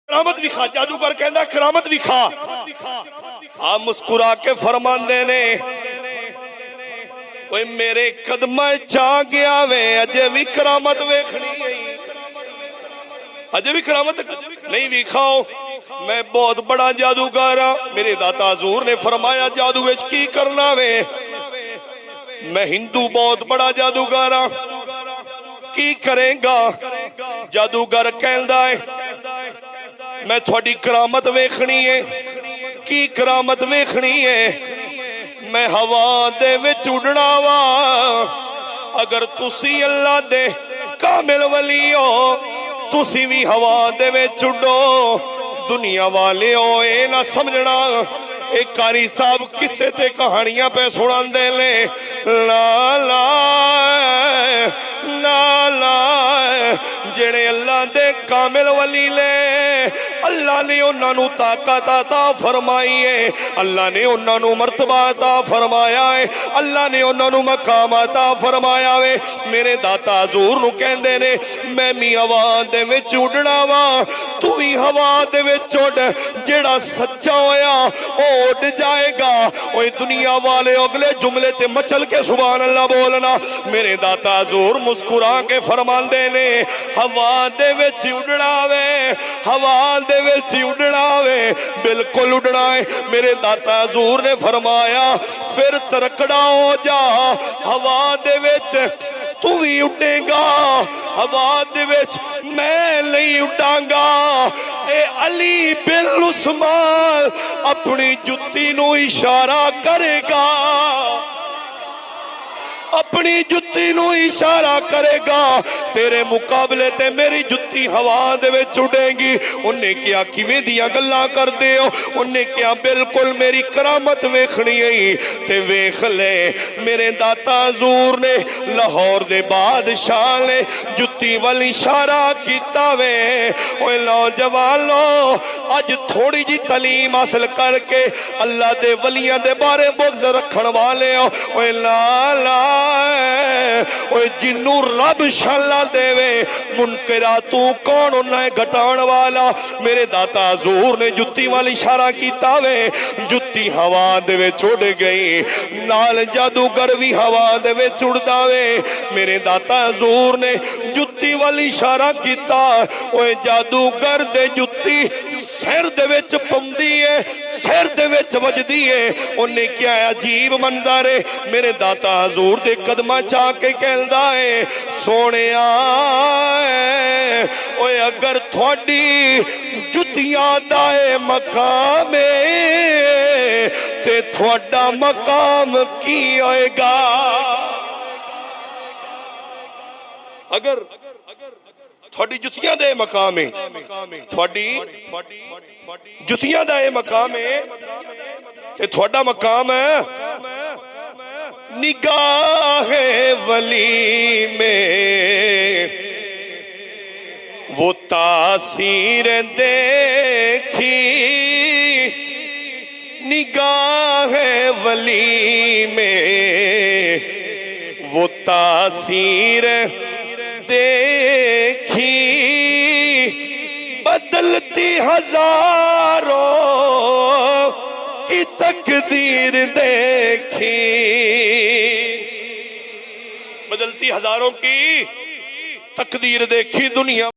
करामत विखा। जादूगर कहता करामत विखा। आ मुस्कुरा के फरमांदे ने कोई मेरे कदम चा गया वे अजे भी करामत वेखनी है, अजे भी करामत नहीं विखाओ। मैं बहुत बड़ा जादूगर हाँ। मेरे दाता हजूर ने फरमाया जादू विच की करना वे, मैं हिंदू बहुत बड़ा जादूगर हाँ, की करेगा। जादूगर कहंदा है मैं थोड़ी करामत वेखनी है। की करामत वेखनी है? मैं हवा दे विच उड़ना वा। अगर तुसी अल्लाह दे कामिल वली हो तुसी भी हवा दे विच उड़ो। दुनिया वाले हो ये ना समझना एक कारी साहब किसे ते कहानियां पे सुनांदे ने। ला ला ला ला जेड़े अल्लाह दे कामिल वली ले अल्लाह ने उन्होंने ताकत अता फरमाई है, अल्लाह ने उन्होंने मर्तबा अता फरमाया है, अल्लाह ने उन्होंने मकाम अता फरमाया है। मेरे दाता हजूर नूं कहंदे ने मैं भी हवा दे विच उड़ना वा, तू भी हवा दे विच उड़। जेड़ा सच्चा होया ओ उड़ जाएगा। ओए दुनिया वाले अगले जुमले ते मचल के सुभान अल्लाह बोलना। मेरे दाता हजूर मुस्कुरा के फरमांदे ने हवा दे विच उड़ना वे, हवा दे विच उड़ना वे, बिल्कुल उड़ना है। मेरे दाता हजूर ने फरमाया फिर तरकड़ा हो जा, हवा दे विच तू भी उड़ेगा, हवा दे विच मैं नहीं उड़ांगा। ए अली बिन उस्मान अपनी जुत्ती नू इशारा करेगा, अपनी जुत्ती नू इशारा करेगा। तेरे मुकाबले ते मेरी जुत्ती हवा दे विच उड़ेगी। उन्हें क्या किवें दियां गल्लां करदे हो? उन्हें क्या बिल्कुल मेरी करामत वेखनी है ते वेख ले। मेरे दाता हजूर ने लाहौर दे बादशाह ने जुत्ती वाल इशारा किया वे। ओए नौजवानो अज थोड़ी जी तलीम हासिल करके अल्लाह दे वलियां दे बारे बुग़्ज़ रखण वाले हो। ओए ला ला ओए जिन्नू रब शाला देवे मुनकरा तू कौन उन्हें घटाण वाला। मेरे दाता हजूर ने जुत्ती वाल इशारा किया वे, जुत्ती हवा दे विच उड़ गई, नाल जादूगर भी हवा दे विच उड़दा वे। मेरे दाता हजूर ने जुत्ती वाल इशारा किया, ओए जादूगर दे जुत्ती सिर दे विच पौंदी है, सिर दे विच वजदी है। उन्हें क्या अजीब मंजर है। मेरे दाता हजूर दे कदमां चा के कहंदा है सोनिया ओए अगर थोड़ी जुतियां दा मकाम है ते थोड़ा मकाम की होएगा? अगर थोड़ी जुतियां दे मकाम है, थोड़ी जुतियां दा मकाम है ते थोड़ा मकाम है निगाहे वली में वो तासीर देखी। निगाहे वली में वो तासीर देखी, बदलती हजारों की तकदीर देखी। बदलती हजारों की तकदीर देखी दुनिया